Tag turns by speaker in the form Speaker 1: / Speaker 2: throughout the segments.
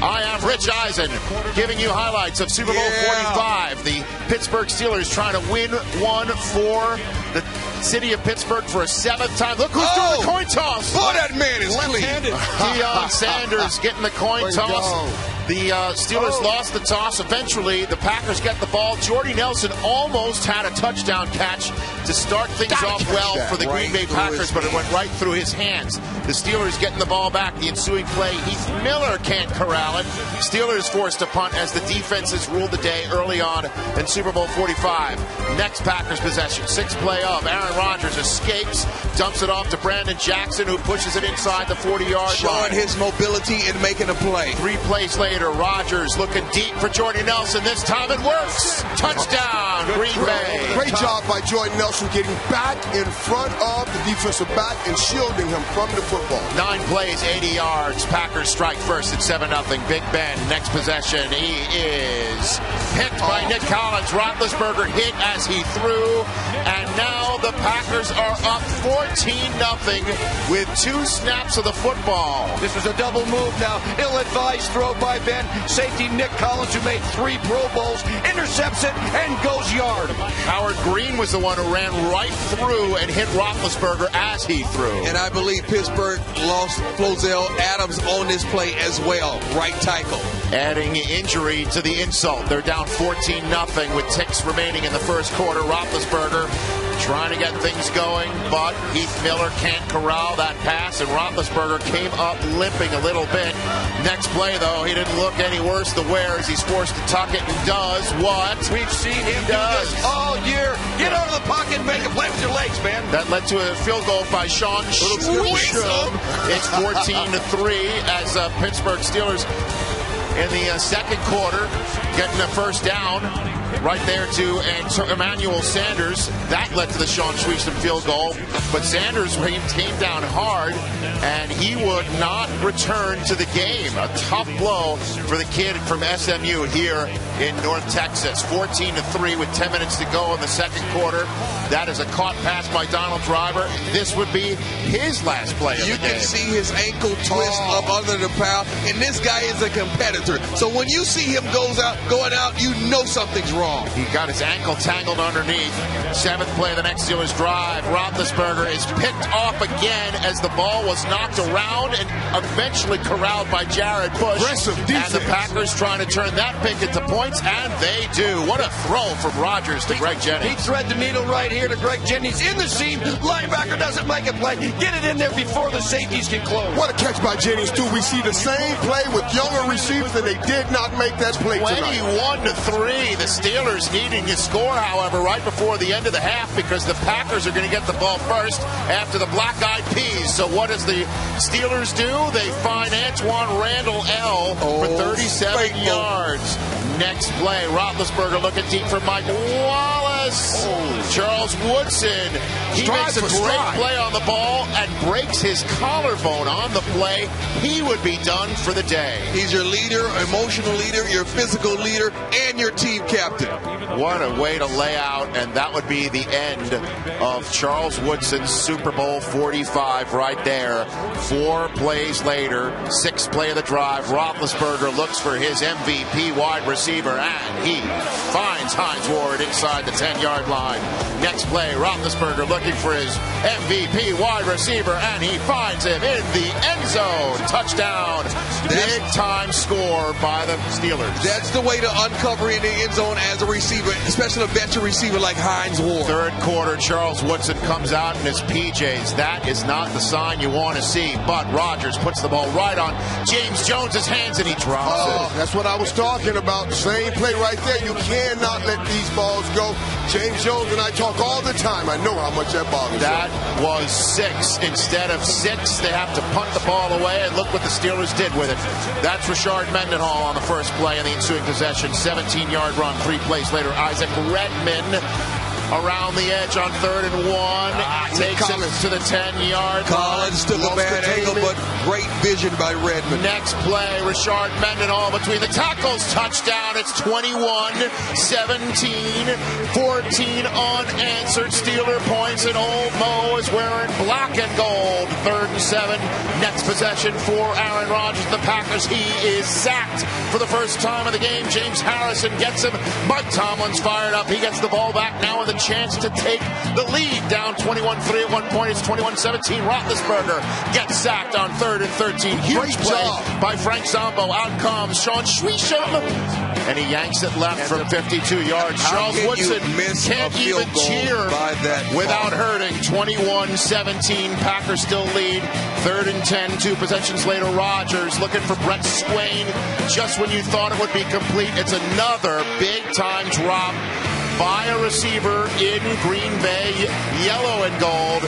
Speaker 1: I am Rich Eisen, giving you highlights of Super Bowl 45. The Pittsburgh Steelers trying to win one for the city of Pittsburgh for a seventh time. Look who's doing the coin toss.
Speaker 2: Oh, that man is
Speaker 1: left-handed. Deion Sanders getting the coin toss. The Steelers lost the toss. Eventually, the Packers get the ball. Jordy Nelson almost had a touchdown catch to start things off well for the Green Bay Packers, but it went right through his hands. The Steelers getting the ball back. The ensuing play, Heath Miller can't corral it. Steelers forced to punt as the defenses ruled the day early on in Super Bowl 45. Next Packers possession, sixth play of Aaron Rodgers escapes, dumps it off to Brandon Jackson, who pushes it inside the 40-yard line.
Speaker 2: Showing his mobility and making a play.
Speaker 1: 3 plays later, Rodgers looking deep for Jordy Nelson. This time it works. Touchdown, Green Bay.
Speaker 3: Great job by Jordy Nelson getting back in front of the defensive back and shielding him from the football.
Speaker 1: 9 plays, 80 yards. Packers strike first at 7-0. Big Ben, next possession. He is picked by Nick Collins. Roethlisberger hit as he threw. And now the Packers are up 14-0 with 2 snaps of the football.
Speaker 4: This was a double move now. Ill-advised throw by Ben. Safety Nick Collins, who made 3 Pro Bowls, intercepts it and goes yard.
Speaker 1: Howard Green was the one who ran right through and hit Roethlisberger as he threw.
Speaker 2: And I believe Pittsburgh lost Flozell Adams on this play as well. Right tackle.
Speaker 1: Adding injury to the insult. They're down 14-0 with ticks remaining in the first quarter. Roethlisberger trying to get things going, but Heath Miller can't corral that pass, and Roethlisberger came up limping a little bit. Next play, though, he didn't look any worse the wear as he's forced to tuck it and does what?
Speaker 4: We've seen him do this all year. Get out of the pocket and make a play with your legs, man.
Speaker 1: That led to a field goal by Sean Schweitzum. It's 14-3 as Pittsburgh Steelers in the second quarter getting a first down. Right there to Emmanuel Sanders. That led to the Sean Schweitzum field goal. But Sanders came down hard, and he would not return to the game. A tough blow for the kid from SMU here in North Texas. 14-3 with 10 minutes to go in the second quarter. That is a caught pass by Donald Driver. This would be his last play of the game.
Speaker 2: You can see his ankle twist up under the pile, and this guy is a competitor. So when you see him going out, you know something's wrong.
Speaker 1: He got his ankle tangled underneath. 7th play of the next Steelers drive. Roethlisberger is picked off again as the ball was knocked around and eventually corralled by Jared Bush. And the Packers trying to turn that pick into points, and they do. What a throw from Rodgers to Greg Jennings.
Speaker 4: He thread the needle right here to Greg Jennings in the seam. Linebacker doesn't make a play. Get it in there before the safeties can close.
Speaker 3: What a catch by Jennings, too. We see the same play with younger receivers, and they did not make that play tonight.
Speaker 1: 21-3. The Steelers needing to score, however, right before the end of the half because the Packers are going to get the ball first after the Black-Eyed Peas. So what does the Steelers do? They find Antoine Randall L. for 37 yards. Next play, Roethlisberger looking deep for Mike Wallace. Charles Woodson, he makes a great play on the ball and breaks his collarbone on the play. He would be done for the day.
Speaker 2: He's your leader, emotional leader, your physical leader, and your team captain.
Speaker 1: What a way to lay out, and that would be the end of Charles Woodson's Super Bowl 45 right there. 4 plays later, 6th play of the drive, Roethlisberger looks for his MVP wide receiver, and he finds Hines Ward inside the 10-yard line. Next play, Roethlisberger looking for his MVP wide receiver, and he finds him in the end zone. Touchdown. Big-time score by the Steelers.
Speaker 2: That's the way to uncover in the end zone as a receiver, especially a veteran receiver like Hines Ward.
Speaker 1: Third quarter, Charles Woodson comes out in his PJs. That is not the sign you want to see, but Rodgers puts the ball right on James Jones's hands, and he drops it.
Speaker 3: That's what I was talking about. Same play right there. You cannot let these balls go. James Jones and I talk all the time. I know how much that bothers
Speaker 1: That was 6 instead of 6. They have to punt the ball away, and look what the Steelers did with it. That's Rashard Mendenhall on the first play in the ensuing possession. 17-yard run. 3 plays later, Isaac Redman around the edge on 3rd and 1. Takes it to the 10-yard line.
Speaker 2: Collins took a bad angle, but great vision by Redmond.
Speaker 1: Next play, Rashard Mendenhall between the tackles. Touchdown. It's 21-17. 14 unanswered Steeler points, and Old Mo is wearing black and gold. 3rd and 7. Next possession for Aaron Rodgers. The Packers. He is sacked for the first time of the game. James Harrison gets him. Mike Tomlin's fired up. He gets the ball back now with a chance to take the lead. Down 21-3 at one point. It's 21-17. Roethlisberger gets sacked on 3rd and 13. Huge play by Frank Zombo. Out comes Sean Schwisham, and he yanks it left from 52 yards. Charles Woodson can't even cheer without hurting. 21-17. Packers still lead. 3rd and 10. 2 possessions later. Rodgers looking for Brett Swain. Just when you thought it would be complete, it's another big-time drop by a receiver in Green Bay, yellow and gold.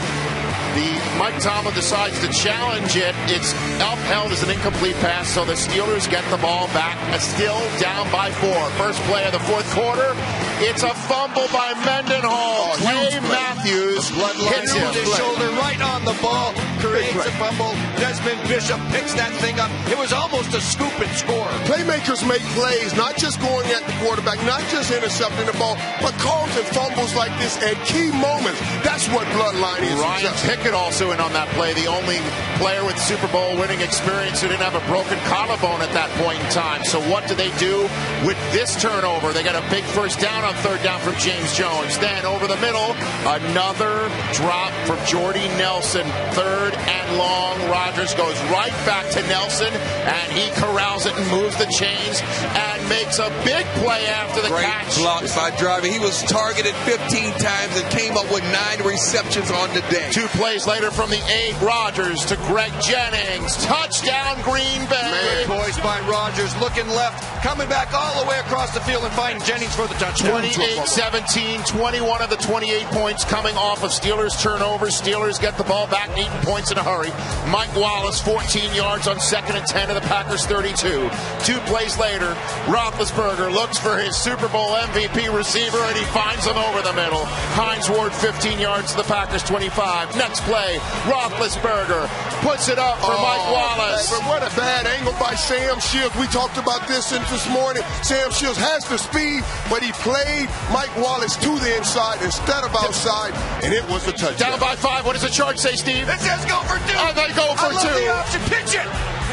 Speaker 1: Mike Tomlin decides to challenge it. It's upheld as an incomplete pass, so the Steelers get the ball back. Still down by 4. First play of the 4th quarter. It's a fumble by Mendenhall. Clay Matthews hits him.
Speaker 4: His shoulder right on the ball. Creates a fumble. Desmond Bishop picks that thing up. It was almost a scoop and score.
Speaker 3: Playmakers make plays, not just going at the quarterback, not just intercepting the ball, but causing fumbles like this at key moments. That's what Bloodline is.
Speaker 1: Ryan Pickett also in on that play. The only player with Super Bowl winning experience who didn't have a broken collarbone at that point in time. So what do they do with this turnover? They got a big first down on 3rd down from James Jones. Then over the middle, another drop from Jordy Nelson. 3rd and long. Rodgers goes right back to Nelson, and he corrals it and moves the chains and makes a big play after the catch.
Speaker 2: Great block by Driver. He was targeted 15 times and came up with 9 receptions on the day.
Speaker 1: 2 plays later from the 8, Rodgers to Greg Jennings. Touchdown, Green Bay.
Speaker 4: Good poise by Rodgers, looking left, coming back all the way across the field and finding Jennings for the touchdown.
Speaker 1: 28-17, 21 of the 28 points coming off of Steelers turnovers. Steelers get the ball back, needing points in a hurry. Mike Wallace, 14 yards on 2nd and 10 of the Packers 32. 2 plays later, Roethlisberger looks for his Super Bowl MVP receiver, and he finds him over the middle. Hines Ward, 15 yards to the Packers 25. Next play, Roethlisberger puts it up for Mike Wallace.
Speaker 3: But what a bad angle by Sam Shields. We talked about this this morning. Sam Shields has the speed, but he played Mike Wallace to the inside instead of outside, and it was a touchdown.
Speaker 1: Down by 5. What does the chart say, Steve?
Speaker 4: It says go for 2.
Speaker 1: Oh, they go for 2.
Speaker 4: The option. Pitch it.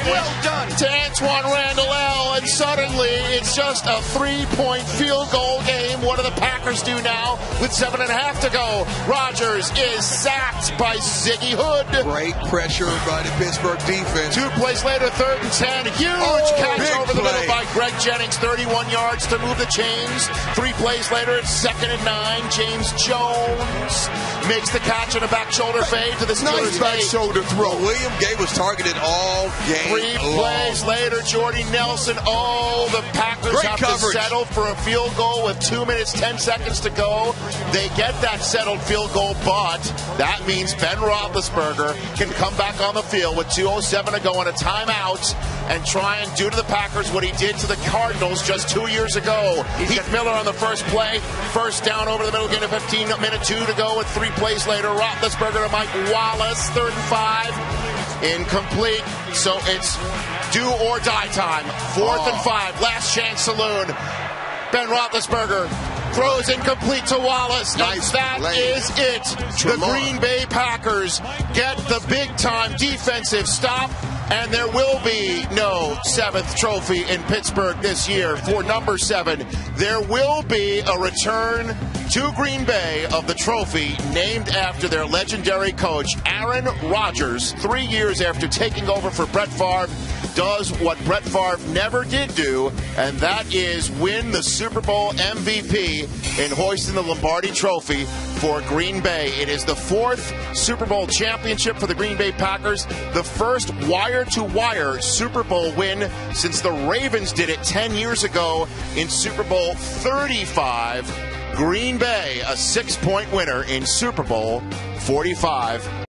Speaker 4: Well done.
Speaker 1: To Antoine Randall L, and suddenly it's just a 3-point field goal game. What do the Packers do now with 7.5 to go? Rodgers is sacked by Ziggy Hood.
Speaker 2: Great pressure by the Pittsburgh defense.
Speaker 1: 2 plays later, 3rd and 10. Huge catch over the middle by Greg Jennings, 31 yards to move the chains. 3 plays later, it's 2nd and 9. James Jones makes the catch on a back shoulder fade to the Steelers.
Speaker 3: Nice back shoulder throw.
Speaker 2: William Gay was targeted all game.
Speaker 1: 3 plays later, Jordy Nelson. Oh, the Packers have to settle for a field goal with 2 minutes, 10 seconds to go. They get that settled field goal, but that means Ben Roethlisberger can come back on the field with 2:07 to go on a timeout and try and do to the Packers what he did to the Cardinals just 2 years ago. Heath Miller on the first play. First down over the middle, getting a 15-minute 2 to go with 3 plays later. Roethlisberger to Mike Wallace, 3rd and 5. Incomplete, so it's do or die time. 4th and 5, last chance saloon. Ben Roethlisberger throws incomplete to Wallace, and that is it. The Green Bay Packers get the big-time defensive stop, and there will be no 7th trophy in Pittsburgh this year for number 7. There will be a return to Green Bay of the trophy named after their legendary coach, Aaron Rodgers. 3 years after taking over for Brett Favre, does what Brett Favre never did do, and that is win the Super Bowl MVP in hoisting the Lombardi Trophy for Green Bay. It is the 4th Super Bowl championship for the Green Bay Packers, the first wire-to-wire Super Bowl win since the Ravens did it 10 years ago in Super Bowl 35. Green Bay, a 6-point winner in Super Bowl 45.